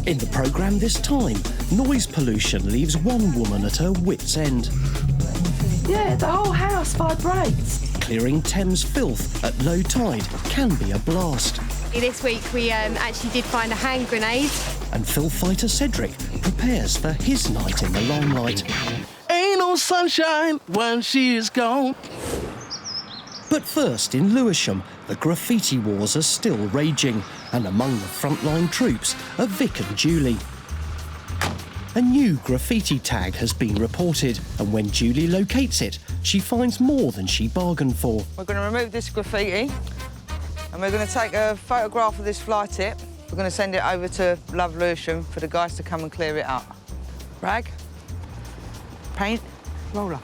In the programme this time, noise pollution leaves one woman at her wit's end. Yeah, the whole house vibrates. Clearing Thames filth at low tide can be a blast. This week we actually did find a hand grenade. And filth fighter Cedric prepares for his night in the limelight. Ain't no sunshine when she is gone. But first, in Lewisham, the graffiti wars are still raging, and among the frontline troops are Vic and Julie. A new graffiti tag has been reported, and when Julie locates it, she finds more than she bargained for. We're going to remove this graffiti, and we're going to take a photograph of this fly tip. We're going to send it over to Love Lewisham for the guys to come and clear it up. Rag, paint, roller.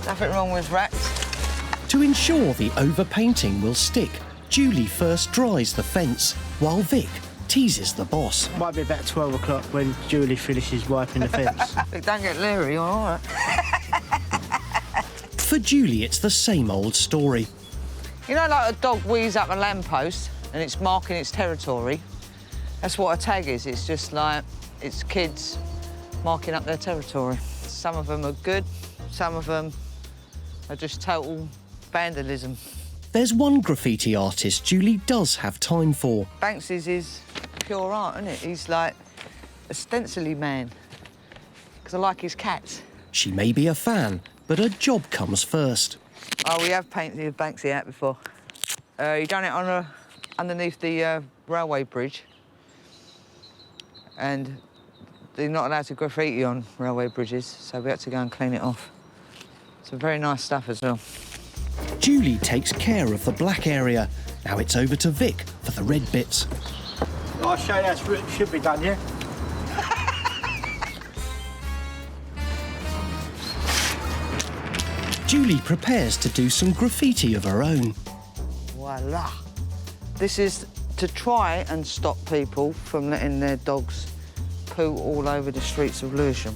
Nothing wrong with rats. To ensure the overpainting will stick, Julie first dries the fence, while Vic teases the boss. Might be about 12 o'clock when Julie finishes wiping the fence. Don't get leery, all right? For Julie, it's the same old story. You know, like a dog wheezes up a lamppost and it's marking its territory? That's what a tag is. It's just like, it's kids marking up their territory. Some of them are good, some of them are just total vandalism. There's one graffiti artist Julie does have time for. Banksy's is pure art, isn't it? He's like a stencily man, because I like his cats. She may be a fan, but her job comes first. Oh, we have painted Banksy out before. He done it on underneath the railway bridge. And they're not allowed to graffiti on railway bridges, so we had to go and clean it off. Some very nice stuff as well. Julie takes care of the black area. Now it's over to Vic for the red bits. I'll show you how it should be done, yeah? Julie prepares to do some graffiti of her own. Voila. This is to try and stop people from letting their dogs poo all over the streets of Lewisham.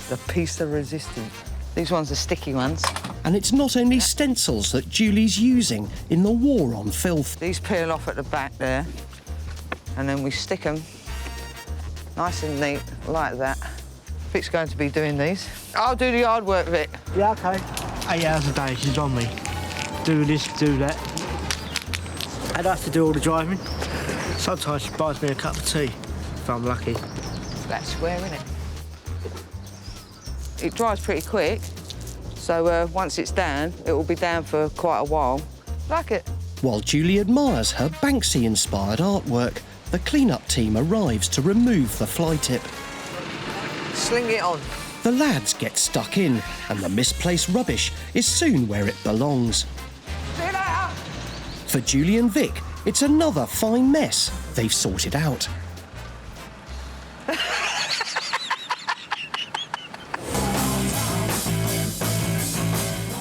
The piece de resistance. These ones are sticky ones. And it's not only stencils that Julie's using in the war on filth. These peel off at the back there, and then we stick them nice and neat, like that. Vic's going to be doing these. I'll do the hard work, Vic. Yeah, OK. 8 hours a day, she's on me. Do this, do that. And I have to do all the driving. Sometimes she buys me a cup of tea, if I'm lucky. That's square, isn't it? It dries pretty quick, so once it's down, it will be down for quite a while. Like it. While Julie admires her Banksy-inspired artwork, the clean-up team arrives to remove the fly tip. Sling it on. The lads get stuck in, and the misplaced rubbish is soon where it belongs. See you later. For Julie and Vic, it's another fine mess they've sorted out.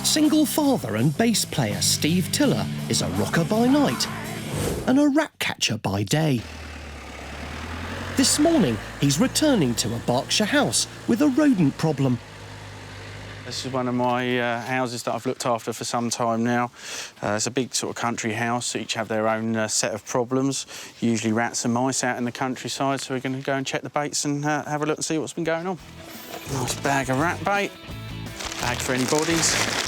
Single father and bass player Steve Tiller is a rocker by night and a rat catcher by day. This morning, he's returning to a Berkshire house with a rodent problem. This is one of my houses that I've looked after for some time now. It's a big sort of country house. Each have their own set of problems, usually rats and mice out in the countryside, so we're going to go and check the baits and have a look and see what's been going on. Nice bag of rat bait, bag for any bodies.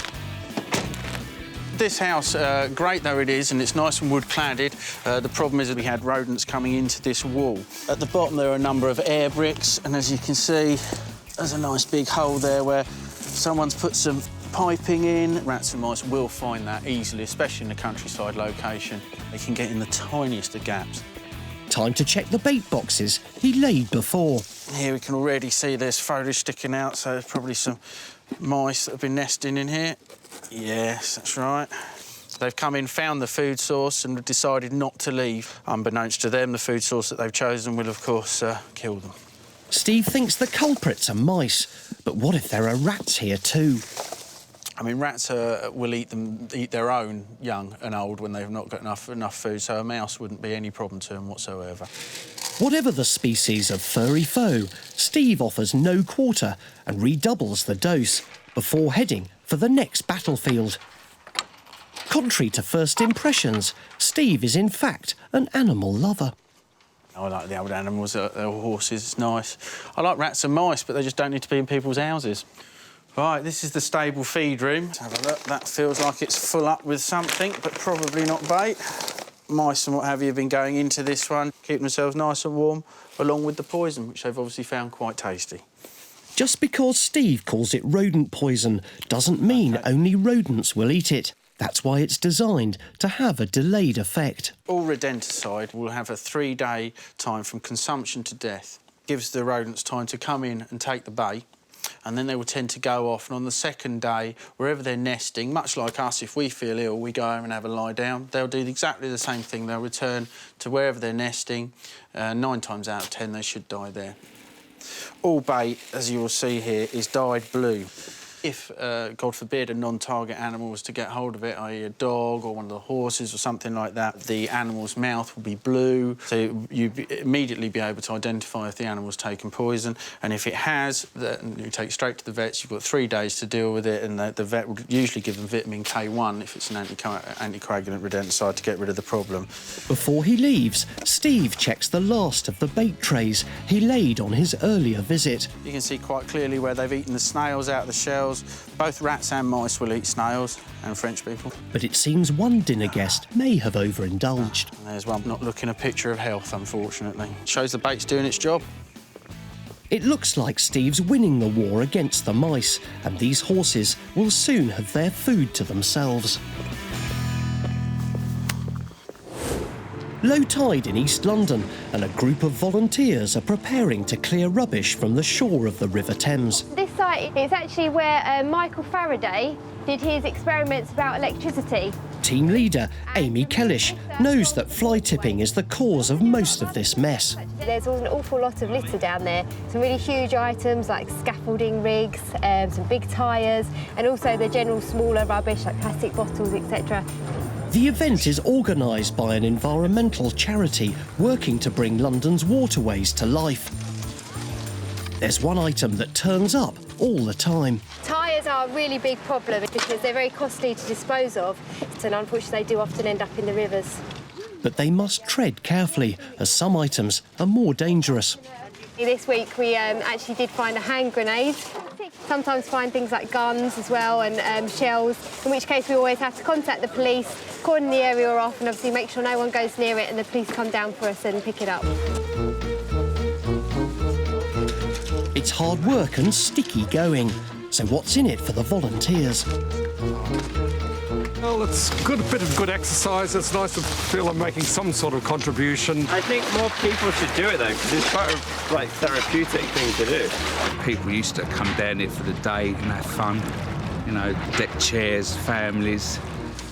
This house, great though it is, and it's nice and wood-cladded, the problem is that we had rodents coming into this wall. At the bottom there are a number of air bricks, and as you can see, there's a nice big hole there where someone's put some piping in. Rats and mice will find that easily, especially in a countryside location. They can get in the tiniest of gaps. Time to check the bait boxes he laid before. Here we can already see there's foliage sticking out, so there's probably some mice that have been nesting in here. Yes, that's right. They've come in, found the food source and decided not to leave. Unbeknownst to them, the food source that they've chosen will, of course, kill them. Steve thinks the culprits are mice, but what if there are rats here too? I mean, rats will eat their own young and old when they've not got enough food, so a mouse wouldn't be any problem to them whatsoever. Whatever the species of furry foe, Steve offers no quarter and redoubles the dose before heading for the next battlefield. Contrary to first impressions, Steve is in fact an animal lover. I like the old animals, the horses, it's nice. I like rats and mice, but they just don't need to be in people's houses. Right, this is the stable feed room. Let's have a look. That feels like it's full up with something, but probably not bait. Mice and what have you have been going into this one, keeping themselves nice and warm, along with the poison, which they've obviously found quite tasty. Just because Steve calls it rodent poison doesn't mean only rodents will eat it. That's why it's designed to have a delayed effect. All rodenticide will have a 3-day time from consumption to death. Gives the rodents time to come in and take the bait, and then they will tend to go off, and on the second day, wherever they're nesting, much like us, if we feel ill, we go home and have a lie down. They'll do exactly the same thing. They'll return to wherever they're nesting. 9 times out of 10, they should die there. All bait, as you will see here, is dyed blue. If, God forbid, a non-target animal was to get hold of it, i.e. a dog or one of the horses or something like that, the animal's mouth will be blue, so you'd immediately be able to identify if the animal's taken poison. And if it has, then you take it straight to the vets. You've got 3 days to deal with it, and the vet would usually give them vitamin K1 if it's an anticoagulant rodenticide to get rid of the problem. Before he leaves, Steve checks the last of the bait trays he laid on his earlier visit. You can see quite clearly where they've eaten the snails out of the shells. Both rats and mice will eat snails, and French people. But it seems one dinner guest may have overindulged. And there's one not looking a picture of health, unfortunately. Shows the bait's doing its job. It looks like Steve's winning the war against the mice, and these horses will soon have their food to themselves. Low tide in East London, and a group of volunteers are preparing to clear rubbish from the shore of the River Thames. This site is actually where Michael Faraday did his experiments about electricity. Team leader Amy Kellish knows that fly tipping is the cause of most of this mess. There's an awful lot of litter down there. Some really huge items like scaffolding rigs, some big tyres, and also the general smaller rubbish like plastic bottles, etc. The event is organised by an environmental charity working to bring London's waterways to life. There's one item that turns up all the time. Tyres are a really big problem because they're very costly to dispose of, and unfortunately they do often end up in the rivers. But they must tread carefully, as some items are more dangerous. This week we actually did find a hand grenade. Sometimes find things like guns as well and shells, in which case we always have to contact the police, cordon the area off and obviously make sure no one goes near it and the police come down for us and pick it up. It's hard work and sticky going. So what's in it for the volunteers? Well, it's a bit of good exercise. It's nice to feel I'm making some sort of contribution. I think more people should do it, though, because it's quite a therapeutic thing to do. People used to come down here for the day and have fun. You know, deck chairs, families.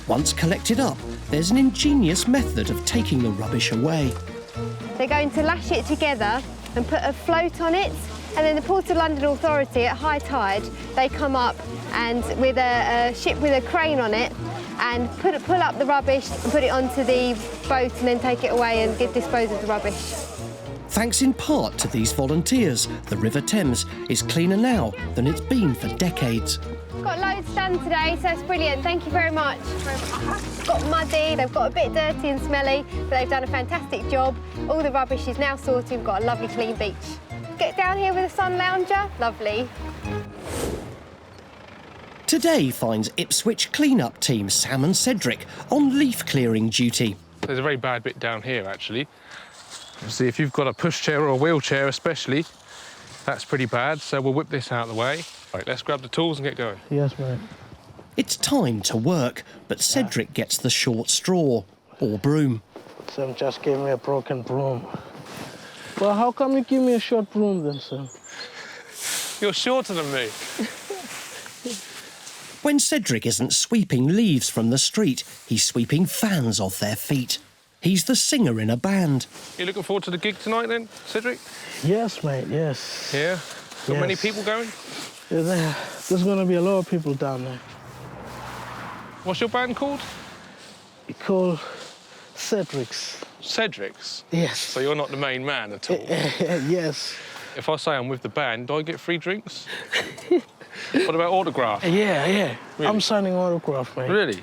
Once collected up, there's an ingenious method of taking the rubbish away. They're going to lash it together and put a float on it, and then the Port of London Authority at high tide, they come up and with a ship with a crane on it and pull up the rubbish and put it onto the boat and then take it away and dispose of the rubbish. Thanks in part to these volunteers, the River Thames is cleaner now than it's been for decades. Got loads done today, so it's brilliant. Thank you very much. It's got muddy, they've got a bit dirty and smelly, but they've done a fantastic job. All the rubbish is now sorted, we've got a lovely clean beach. Get down here with a sun lounger, lovely. Today finds Ipswich clean-up team Sam and Cedric on leaf clearing duty. There's a very bad bit down here, actually. See, if you've got a pushchair or a wheelchair especially, that's pretty bad, so we'll whip this out of the way. Right, let's grab the tools and get going. Yes, mate. It's time to work, but Cedric gets the short straw, or broom. Sam just gave me a broken broom. Well, how come you give me a short broom then, Sam? You're shorter than me. When Cedric isn't sweeping leaves from the street, he's sweeping fans off their feet. He's the singer in a band. You looking forward to the gig tonight then, Cedric? Yes, mate, yes. Yeah? Got Yes. many people going? Yeah, there's going to be a lot of people down there. What's your band called? It's called Cedric's. Cedric's? Yes. So you're not the main man at all? Yes. If I say I'm with the band, do I get free drinks? What about autograph? Yeah. Really? I'm signing autograph, mate. Really?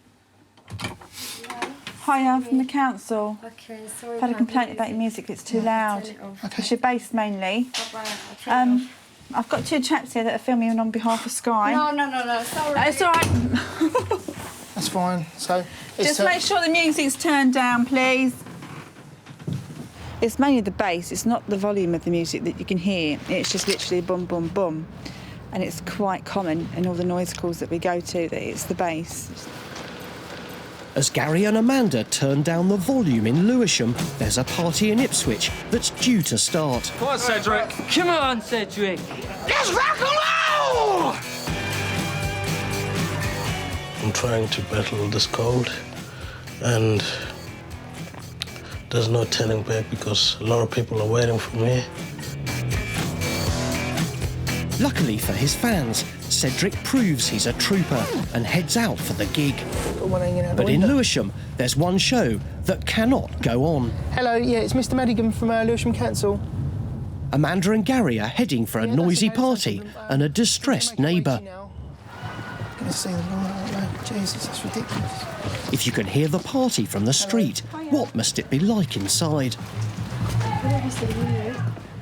Hiya, from the council. Okay, sorry. I've had a complaint about your music, it's too loud. It's your bass mainly. I've got 2 chaps here that are filming on behalf of Sky. No, sorry. No, it's all right. That's fine. So it's Just make sure the music's turned down, please. It's mainly the bass, it's not the volume of the music that you can hear. It's just literally boom, boom, boom. And it's quite common in all the noise calls that we go to that it's the bass. As Gary and Amanda turn down the volume in Lewisham, there's a party in Ipswich that's due to start. Come on, Cedric. Come on, Cedric. Let's rock and roll! I'm trying to battle this cold, and there's no turning back because a lot of people are waiting for me. Luckily for his fans, Cedric proves he's a trooper and heads out for the gig. But in Lewisham, there's one show that cannot go on. Hello, yeah, it's Mr. Madigan from Lewisham Council. Amanda and Gary are heading for a noisy party and a distressed neighbour. Jesus, that's ridiculous. If you can hear the party from the street, what must it be like inside?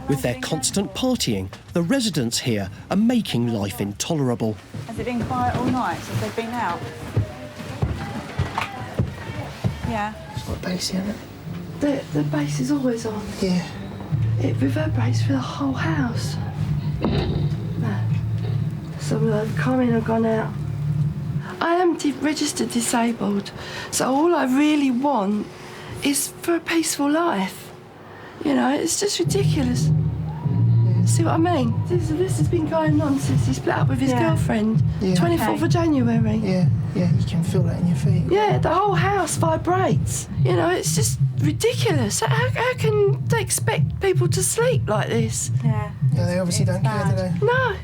With their constant partying, the residents here are making life intolerable. Has it been quiet all night since they've been out? Yeah. It's got bass in it. The bass is always on. Yeah. It reverberates through the whole house. No. Some have come in and gone out. I am registered disabled, so all I really want is for a peaceful life. You know, it's just ridiculous. See what I mean? This has been going on since he split up with his girlfriend. Yeah. 24th of January. Yeah, you can feel that in your feet. Yeah, the whole house vibrates. You know, it's just ridiculous. How can they expect people to sleep like this? Yeah. Yeah, they obviously don't care, do they? No.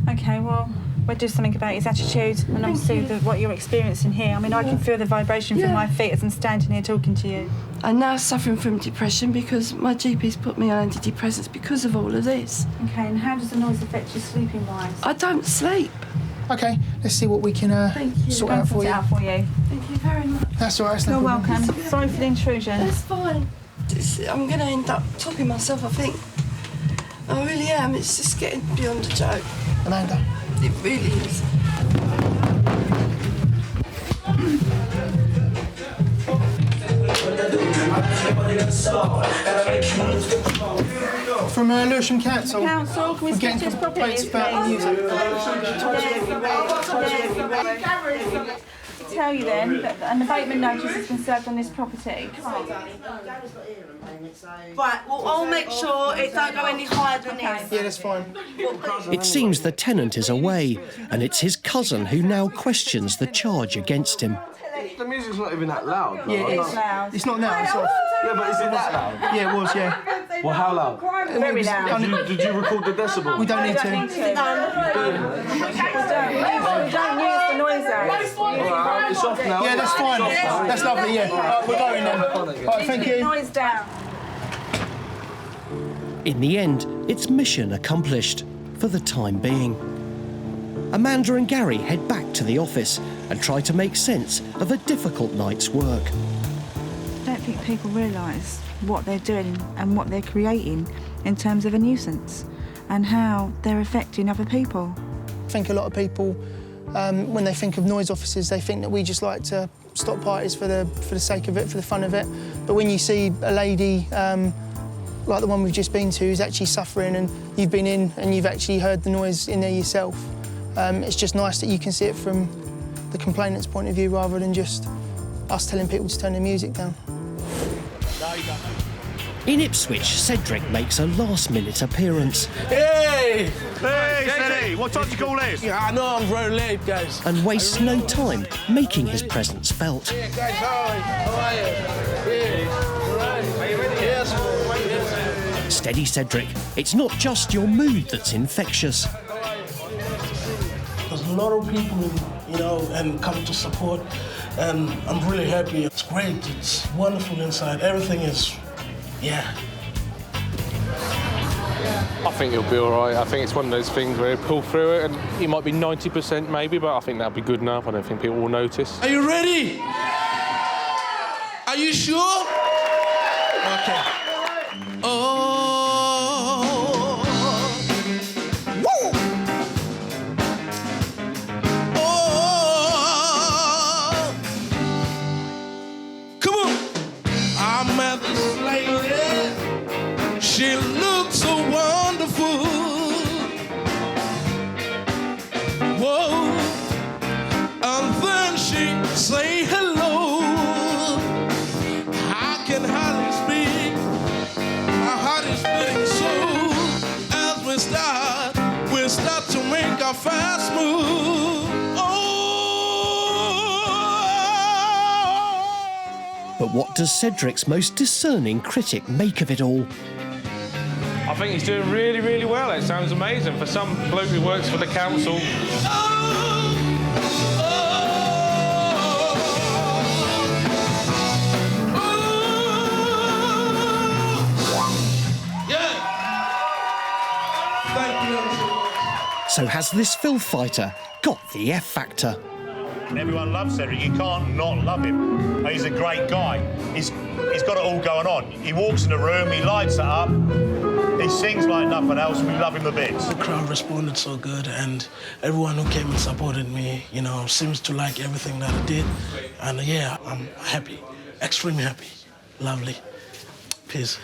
OK, well, we'll do something about his attitude and obviously what you're experiencing here. I mean, I can feel the vibration from my feet as I'm standing here talking to you. I'm now suffering from depression because my GP's put me on antidepressants because of all of this. OK, and how does the noise affect you sleeping-wise? I don't sleep. OK, let's see what we can sort out for you. Thank you very much. That's all right, it's no You're problem. welcome. Sorry for the intrusion. That's fine. I'm going to end up topping myself, I think. I really am. It's just getting beyond a joke. Amanda. It really is. From Lewisham Council. Council, can we speak to his property? About music. Tell you then that an abatement notice has been served on this property. Right, well, I'll make sure it don't go any higher than this. Yeah, that's fine. It seems the tenant is away, and it's his cousin who now questions the charge against him. The music's not even that loud. Yeah, it is. Loud. It's not now, it's off. Yeah, but is it that loud? Yeah, it was, yeah. Well, how loud? Very loud. Did you record the decibels? We don't need to. We don't use the noise out. Alright, it's off now. Yeah, that's fine. That's lovely, yeah. Right, we're going then. Right, thank you. Noise down. In the end, it's mission accomplished, for the time being. Amanda and Gary head back to the office and try to make sense of a difficult night's work. I don't think people realise what they're doing and what they're creating in terms of a nuisance and how they're affecting other people. I think a lot of people, when they think of noise officers, they think that we just like to stop parties for the sake of it, for the fun of it. But when you see a lady like the one we've just been to, who's actually suffering, and you've been in and you've actually heard the noise in there yourself, it's just nice that you can see it from the complainant's point of view rather than just us telling people to turn their music down. In Ipswich, Cedric makes a last-minute appearance. Hey! Hey, Cedric! What time do you call this? Yeah, I know I'm very late, guys. And wastes no time making his presence felt. Yeah, guys, how are you? Yeah. All right. Are you ready? Yes. Steady, Cedric. It's not just your mood that's infectious. There's a lot of people, you know, and come to support, and I'm really happy. It's great. It's wonderful inside. Everything is, yeah. I think you'll be all right. I think it's one of those things where you pull through it, and you might be 90% maybe, but I think that'll be good enough. I don't think people will notice. Are you ready? Are you sure? Okay. Oh. Woo! Oh. Come on. I met this lady. She looked so wonderful. Whoa. And then she say hello. I can hardly speak. My heart is beating so. As we start to make our fast move. Oh. But what does Cedric's most discerning critic make of it all? I think he's doing really, really well. It sounds amazing for some bloke who works for the council. So has this filth fighter got the F factor? Everyone loves Cedric. You can't not love him. He's a great guy. He's got it all going on. He walks in the room, he lights it up, he sings like nothing else. We love him a bit. The crowd responded so good, and everyone who came and supported me, you know, seems to like everything that I did. And yeah, I'm happy, extremely happy. Lovely. Peace.